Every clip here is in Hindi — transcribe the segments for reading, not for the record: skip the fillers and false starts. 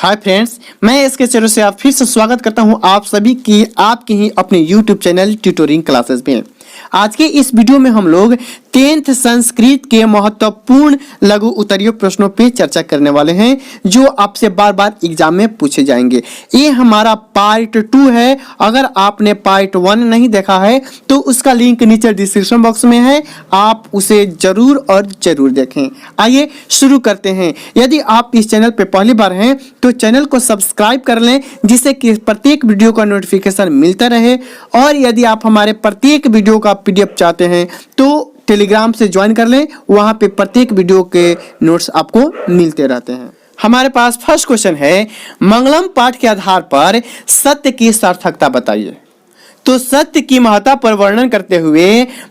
हाय फ्रेंड्स, मैं इसके चैनल से आप फिर से स्वागत करता हूं आप सभी की आपके ही अपने YouTube चैनल ट्यूटोरिंग क्लासेस में। आज के इस वीडियो में हम लोग 10th संस्कृत के महत्वपूर्ण लघु उत्तरीय प्रश्नों पे चर्चा करने वाले हैं जो आपसे बार बार एग्जाम में पूछे जाएंगे। ये हमारा पार्ट 2 है। अगर आपने पार्ट 1 नहीं देखा है तो उसका लिंक नीचे डिस्क्रिप्शन बॉक्स में है, आप उसे जरूर और जरूर देखें। आइए शुरू करते हैं। यदि आप इस चैनल पे पहली बार हैं तो चैनल को सब्सक्राइब कर लें जिससे कि प्रत्येक वीडियो का नोटिफिकेशन मिलता रहे। और यदि आप हमारे प्रत्येक वीडियो का PDF चाहते हैं तो टेलीग्राम से ज्वाइन कर लें, वहां पे प्रत्येक वीडियो के नोट्स आपको मिलते रहते हैं। हमारे पास फर्स्ट क्वेश्चन है, मंगलम पाठ के आधार पर सत्य की सार्थकता बताइए। तो सत्य की महत्ता पर वर्णन करते हुए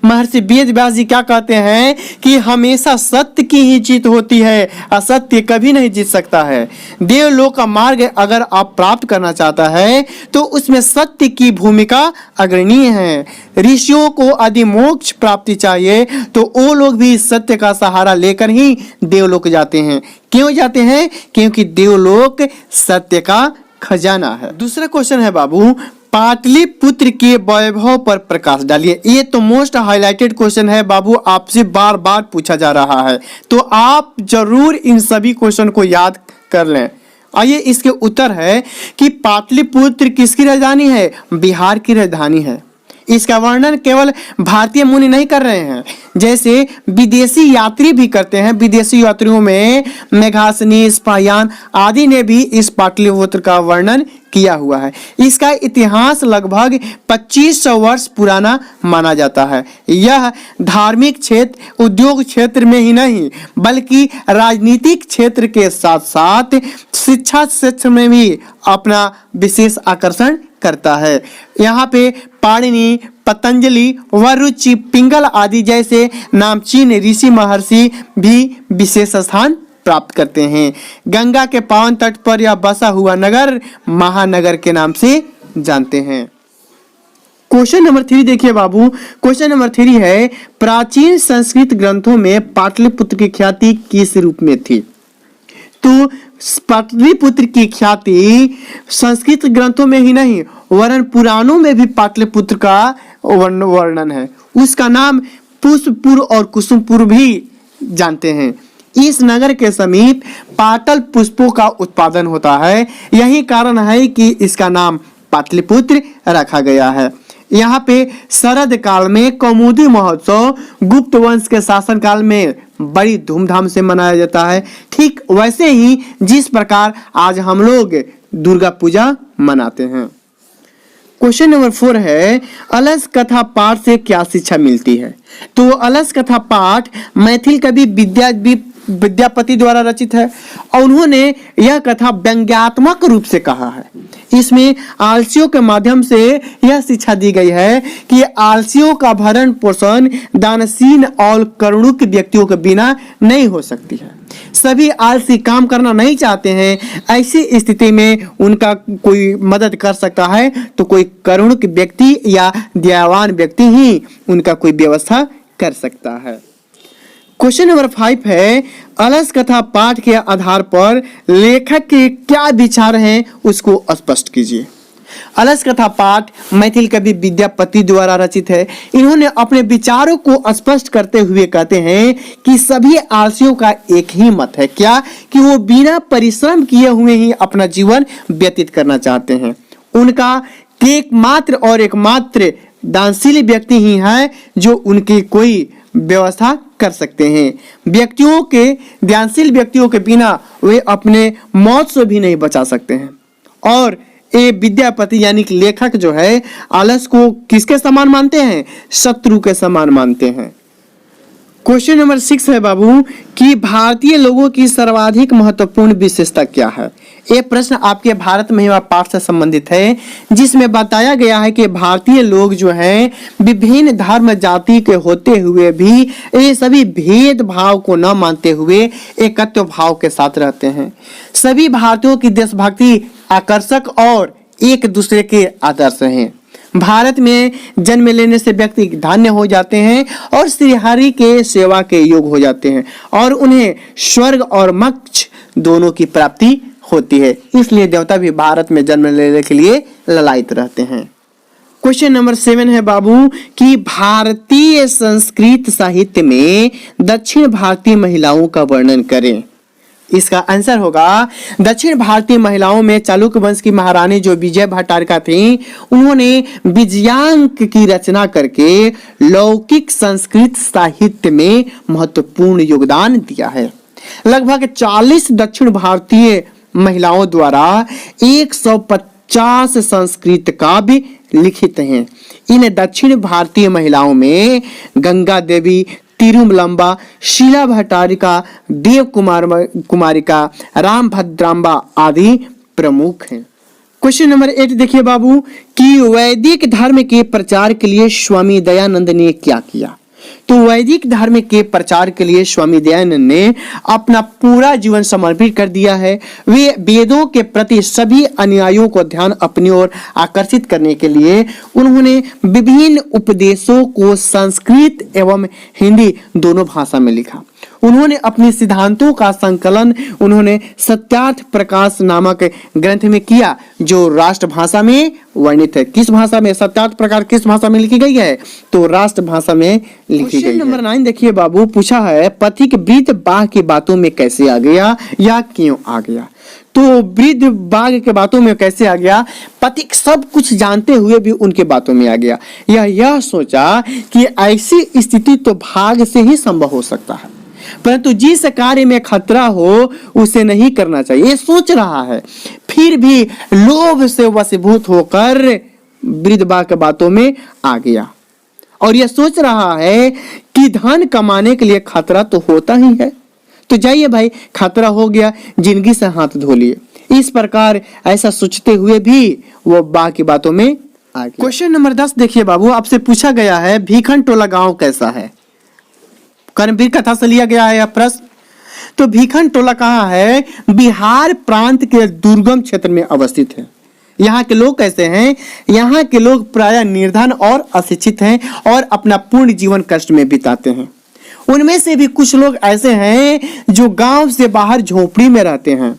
महर्षि वेद व्यास जी क्या कहते हैं कि हमेशा सत्य की ही जीत होती है, असत्य कभी नहीं जीत सकता है। देवलोक का मार्ग अगर आप प्राप्त करना चाहता है तो उसमें सत्य की भूमिका अग्रणी है। ऋषियों को यदि मोक्ष प्राप्ति चाहिए तो वो लोग भी सत्य का सहारा लेकर ही देवलोक जाते हैं। क्यों जाते हैं? क्योंकि देवलोक सत्य का खजाना है। दूसरा क्वेश्चन है बाबू, पाटलिपुत्र के वैभव पर प्रकाश डालिए। ये तो मोस्ट हाईलाइटेड क्वेश्चन है बाबू, आपसे बार बार पूछा जा रहा है, तो आप जरूर इन सभी क्वेश्चन को याद कर लें। आइए इसके उत्तर है कि पाटलिपुत्र किसकी राजधानी है? बिहार की राजधानी है। इसका वर्णन केवल भारतीय मुनि नहीं कर रहे हैं, जैसे विदेशी यात्री भी करते हैं। विदेशी यात्रियों में मेघासनी, स्पायान आदि ने भी इस पाटलिपुत्र का वर्णन किया हुआ है। इसका इतिहास लगभग 2500 वर्ष पुराना माना जाता है। यह धार्मिक क्षेत्र, उद्योग क्षेत्र में ही नहीं बल्कि राजनीतिक क्षेत्र के साथ साथ शिक्षा क्षेत्र में भी अपना विशेष आकर्षण करता है। यहाँ पे पाणिनि, पतंजलि, वरुचि, पिंगल आदि जैसे नामचीन ऋषि महर्षि भी विशेष स्थान प्राप्त करते हैं। गंगा के पावन तट पर यह बसा हुआ नगर महानगर के नाम से जानते हैं। क्वेश्चन नंबर 3 देखिए बाबू। क्वेश्चन नंबर 3 है, प्राचीन संस्कृत ग्रंथों में पाटलिपुत्र की ख्याति किस रूप में थी? तो पाटलिपुत्र की ख्याति संस्कृत ग्रंथों में ही नहीं वरन पुराणों में भी पाटलिपुत्र का वर्णन है। उसका नाम पुष्पपुर और कुसुमपुर भी जानते हैं। इस नगर के समीप पाटल पुष्पों का उत्पादन होता है, यही कारण है कि इसका नाम पाटलिपुत्र रखा गया है। यहाँ पे शरद काल में कौमुदी महोत्सव गुप्त वंश के शासन काल में बड़ी धूमधाम से मनाया जाता है। ठीक वैसे ही जिस प्रकार आज हम लोग दुर्गा पूजा मनाते हैं। क्वेश्चन नंबर 4 है, अलस कथा पाठ से क्या शिक्षा मिलती है? तो अलस कथा पाठ मैथिल कवि विद्यापति द्वारा रचित है और उन्होंने यह कथा व्यंग्यात्मक रूप से कहा है। इसमें आलसियों के माध्यम से यह शिक्षा दी गई है कि आलसियों का भरण पोषण दानशील और करुणिक व्यक्तियों के बिना नहीं हो सकती है। सभी आलसी काम करना नहीं चाहते हैं, ऐसी स्थिति में उनका कोई मदद कर सकता है तो कोई करुणिक व्यक्ति या दयावान व्यक्ति ही उनका कोई व्यवस्था कर सकता है। क्वेश्चन नंबर 5 है, अलस कथा पाठ के आधार पर लेखक के क्या विचार हैं उसको स्पष्ट कीजिए। अलस कथा पाठ मैथिल कवि विद्यापति द्वारा रचित है। इन्होंने अपने विचारों को स्पष्ट करते हुए कहते हैं कि सभी आलसियों का एक ही मत है, क्या कि वो बिना परिश्रम किए हुए ही अपना जीवन व्यतीत करना चाहते हैं। उनका एकमात्र दानशील व्यक्ति ही है जो उनकी कोई व्यवस्था कर सकते हैं। दानशील व्यक्तियों के बिना वे अपने मौत से भी नहीं बचा सकते हैं। और ये विद्यापति यानी कि लेखक जो है आलस को किसके समान मानते हैं? शत्रु के समान मानते हैं। क्वेश्चन नंबर 6 है बाबू कि भारतीय लोगों की सर्वाधिक महत्वपूर्ण विशेषता क्या है? ये प्रश्न आपके भारत महिमा पाठ से संबंधित है, जिसमें बताया गया है कि भारतीय लोग जो हैं विभिन्न धर्म जाति के होते हुए भी ये सभी भेदभाव को न मानते हुए एकत्व भाव के साथ रहते हैं। सभी भारतीयों की देशभक्ति आकर्षक और एक दूसरे के आदर्श हैं। भारत में जन्म लेने से व्यक्ति धन्य हो जाते हैं और श्री हरि के सेवा के योग्य हो जाते हैं और उन्हें स्वर्ग और मोक्ष दोनों की प्राप्ति होती है, इसलिए देवता भी भारत में जन्म लेने के लिए ललायित रहते हैं। क्वेश्चन नंबर 7 है बाबू कि भारतीय संस्कृत साहित्य में दक्षिण भारतीय महिलाओं का वर्णन करें। इसका आंसर होगा दक्षिण भारतीय महिलाओं में चालुक्य वंश की महारानी जो विजय भट्टारिका थी, उन्होंने विजयांक की रचना करके लौकिक संस्कृत साहित्य में महत्वपूर्ण योगदान दिया है। लगभग 40 दक्षिण भारतीय महिलाओं द्वारा 150 संस्कृत काव्य लिखित हैं। इन दक्षिण भारतीय महिलाओं में गंगा देवी, तिरुमलंबा, शीला भट्टारिका, देव कुमारिका, राम भद्रांबा आदि प्रमुख हैं। क्वेश्चन नंबर 8 देखिए बाबू कि वैदिक धर्म के प्रचार के लिए स्वामी दयानंद ने क्या किया। तो वैदिक धर्म के प्रचार के लिए स्वामी दयानंद ने अपना पूरा जीवन समर्पित कर दिया है। वे वेदों के प्रति सभी अनुयायियों को ध्यान अपनी ओर आकर्षित करने के लिए उन्होंने विभिन्न उपदेशों को संस्कृत एवं हिंदी दोनों भाषा में लिखा। उन्होंने अपने सिद्धांतों का संकलन उन्होंने सत्यार्थ प्रकाश नामक ग्रंथ में किया जो राष्ट्रभाषा में वर्णित है। किस भाषा में? सत्यार्थ प्रकाश किस भाषा में लिखी गई है? तो राष्ट्रभाषा में लिखी गई है। नंबर 9 देखिए बाबू, पूछा है पथिक वृद्ध बाघ की बातों में कैसे आ गया या क्यों आ गया। तो वृद्ध बाघ के बातों में कैसे आ गया? पथिक सब कुछ जानते हुए भी उनके बातों में आ गया। यह सोचा कि ऐसी स्थिति तो भाग से ही संभव हो सकता है, परंतु जिस कार्य में खतरा हो उसे नहीं करना चाहिए, ये सोच रहा है। फिर भी लोभ से वशीभूत होकर वृद्ध बाघ के बातों में आ गया और यह सोच रहा है कि धन कमाने के लिए खतरा तो होता ही है, तो जाइए भाई खतरा हो गया, जिंदगी से हाथ धो लिए। इस प्रकार ऐसा सोचते हुए भी वो बाघ की बातों में आ गया। क्वेश्चन नंबर 10 देखिए बाबू, आपसे पूछा गया है भीखन टोला गांव कैसा है। कर्मवीर कथा से लिया गया है यह प्रश्न। तो भीखन टोला कहाँ है? बिहार प्रांत के दुर्गम क्षेत्र में अवस्थित है। यहाँ के लोग कैसे हैं? यहाँ के लोग प्रायः निर्धन और अशिक्षित हैं और अपना पूर्ण जीवन कष्ट में बिताते हैं। उनमें से भी कुछ लोग ऐसे हैं जो गांव से बाहर झोपड़ी में रहते हैं।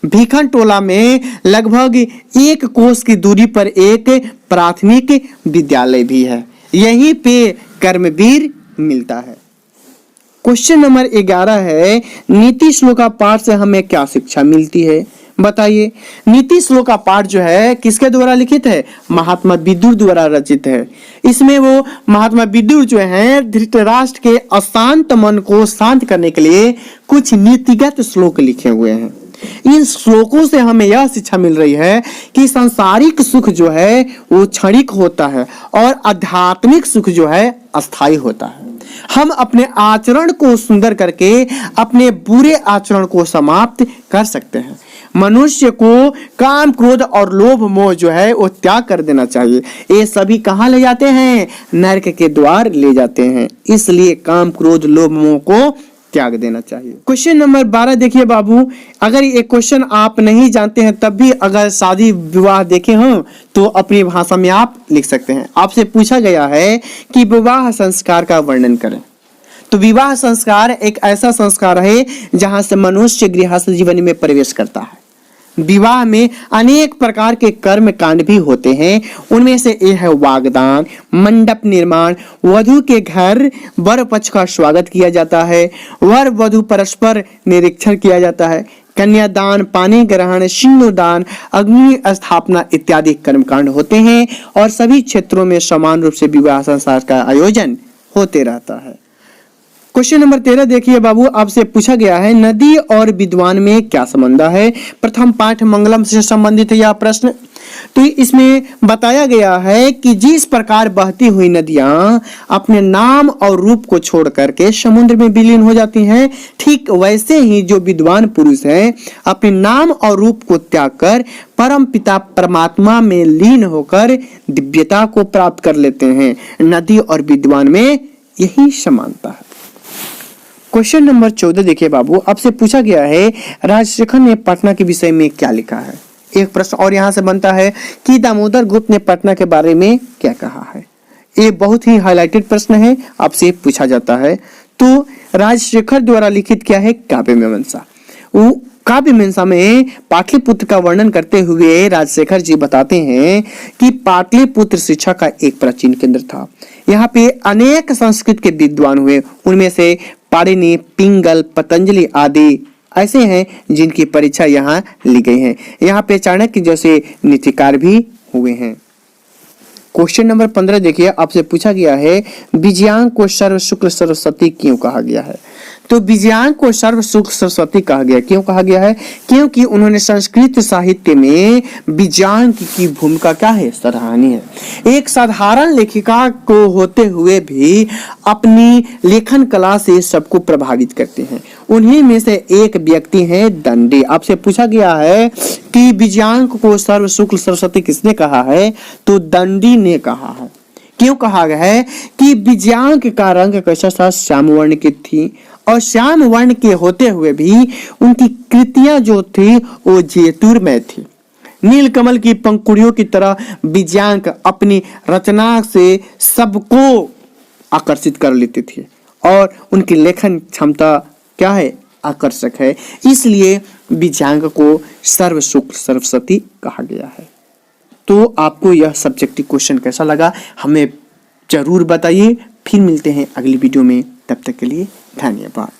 भीखन टोला में लगभग 1 कोस की दूरी पर एक प्राथमिक विद्यालय भी है। यहीं पे कर्मवीर मिलता है। क्वेश्चन नंबर 11 है नीति श्लोका पाठ से हमें क्या शिक्षा मिलती है, बताइए। नीति श्लोका पाठ जो है किसके द्वारा लिखित है? महात्मा विदुर द्वारा रचित है। इसमें वो महात्मा विदुर जो है धृतराष्ट्र के अशांत मन को शांत करने के लिए कुछ नीतिगत श्लोक लिखे हुए हैं। इन श्लोकों से हमें यह शिक्षा मिल रही है कि सांसारिक सुख जो है वो क्षणिक होता है और आध्यात्मिक सुख जो है अस्थायी होता है। हम अपने आचरण को सुंदर करके अपने बुरे आचरण को समाप्त कर सकते हैं। मनुष्य को काम, क्रोध और लोभ मोह जो है वो त्याग कर देना चाहिए। ये सभी कहाँ ले जाते हैं? नरक के द्वार ले जाते हैं। इसलिए काम, क्रोध, लोभ मोह को त्याग देना चाहिए। क्वेश्चन नंबर 12 देखिए बाबू, अगर ये क्वेश्चन आप नहीं जानते हैं तब भी अगर शादी विवाह देखे हो तो अपनी भाषा में आप लिख सकते हैं। आपसे पूछा गया है कि विवाह संस्कार का वर्णन करें। तो विवाह संस्कार एक ऐसा संस्कार है जहां से मनुष्य गृहस्थ जीवन में प्रवेश करता है। विवाह में अनेक प्रकार के कर्म कांड भी होते हैं। उनमें से एक है वागदान, मंडप निर्माण, वधु के घर वर पक्ष का स्वागत किया जाता है, वर वधु परस्पर निरीक्षण किया जाता है, कन्यादान, पानी ग्रहण, सिंदूरदान, अग्नि स्थापना इत्यादि कर्मकांड होते हैं और सभी क्षेत्रों में समान रूप से विवाह संस्कार का आयोजन होते रहता है। क्वेश्चन नंबर 13 देखिए बाबू, आपसे पूछा गया है नदी और विद्वान में क्या संबंध है। प्रथम पाठ मंगलम से संबंधित है यह प्रश्न। तो इसमें बताया गया है कि जिस प्रकार बहती हुई नदियां अपने नाम और रूप को छोड़ करके समुद्र में विलीन हो जाती हैं, ठीक वैसे ही जो विद्वान पुरुष हैं अपने नाम और रूप को त्याग कर परम पिता परमात्मा में लीन होकर दिव्यता को प्राप्त कर लेते हैं। नदी और विद्वान में यही समानता है। क्वेश्चन नंबर 14 देखिए बाबू, आपसे पूछा गया है राजशेखर ने पटना के विषय में क्या लिखा है। एक प्रश्न और यहाँ से बनता है कि दामोदर गुप्त ने पटना के बारे में क्या कहा है। ये बहुत ही हाईलाइटेड प्रश्न है, आपसे पूछा जाता है। तो राजशेखर द्वारा लिखित क्या है? काव्य मीमांसा। वो काव्य मीमांसा में पाटलिपुत्र का वर्णन करते हुए राजशेखर जी बताते हैं कि पाटलिपुत्र शिक्षा का एक प्राचीन केंद्र था। यहाँ पे अनेक संस्कृत के विद्वान हुए, उनमें से पाणिनि, पिंगल, पतंजलि आदि ऐसे हैं जिनकी परीक्षा यहाँ ली गई है। यहाँ पे चाणक्य जैसे नीतिकार भी हुए हैं। क्वेश्चन नंबर 15 देखिए, आपसे पूछा गया है विजयांग को सर्व शुक्ल सरस्वती क्यों कहा गया है। तो विजयांग को सर्व शुक्ल सरस्वती कहा गया, क्यों कहा गया है? क्योंकि उन्होंने संस्कृत साहित्य में विजयांग की भूमिका क्या है, सराहनीय है। एक साधारण लेखिका को होते हुए भी अपनी लेखन कला से सबको प्रभावित करते हैं। उन्हीं में से एक व्यक्ति है दंडी। आपसे पूछा गया है कि विजयांग को सर्व शुक्ल सरस्वती किसने कहा है, तो दंडी ने कहा है। क्यों कहा गया है कि विजयांग का रंग कैसा था, श्याम वर्ण की थी, और श्याम वर्ण के होते हुए भी उनकी कृतियां जो थी वो ज्योतिर्मय थी। नीलकमल की पंखुड़ियों की तरह विजयांग अपनी रचना से सबको आकर्षित कर लेती थी और उनकी लेखन क्षमता क्या है, आकर्षक है। इसलिए विजयांग को सर्व शुक्ल सरस्वती कहा गया है। तो आपको यह सब्जेक्टिव क्वेश्चन कैसा लगा हमें जरूर बताइए। फिर मिलते हैं अगली वीडियो में, तब तक के लिए धन्यवाद।